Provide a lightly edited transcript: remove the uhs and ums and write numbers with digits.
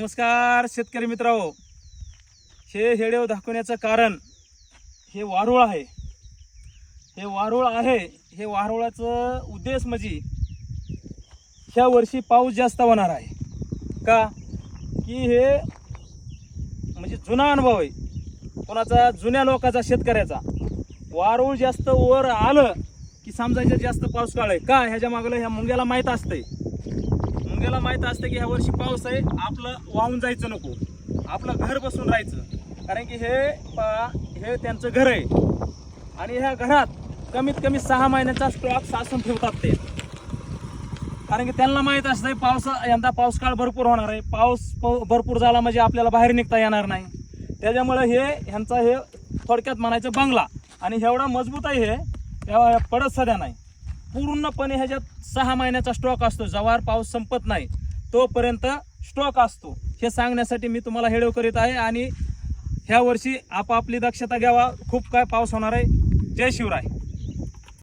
नमस्कार शेतकरी मित्रांनो, हे हेडेव दाखवण्याचं कारण हे वारुळ आहे. हे वारुळाचं उद्देश म्हणजे ह्या वर्षी पाऊस जास्त होणार आहे का की हे म्हणजे जुना अनुभव आहे कोणाचा, जुन्या लोकांचा, शेतकऱ्याचा. वारुळ जास्त वर आलं की समजायचं जास्त पाऊस काळ आहे का. ह्याच्या मागलं ह्या मुंग्याला माहीत असते, की ह्या वर्षी पाऊस आहे, आपलं वाहून जायचं नको, आपलं घर बसून राहायचं. कारण की हे त्यांचं घर आहे आणि ह्या घरात कमीत कमी 6 महिन्याचा स्टॉक साचून ठेवतात ते. कारण की त्यांना माहीत असतं यंदा पाऊस काळ भरपूर होणार आहे, पाऊस भरपूर झाला म्हणजे आपल्याला बाहेर निघता येणार नाही. त्याच्यामुळे ह्यांचा हे थोडक्यात म्हणायचं बंगला. आणि एवढा मजबूत आहे हे पडत सध्या नाही, पूर्णपणे ह्याच्यात 6 महिन्याचा स्टॉक असतो. जेव्हा पाऊस संपत नाही तोपर्यंत स्टॉक असतो. हे सांगण्यासाठी मी तुम्हाला हेडेव करीत आहे. आणि ह्या वर्षी आपापली दक्षता घ्यावा, खूप काय पाऊस होणार आहे. जय शिवराय.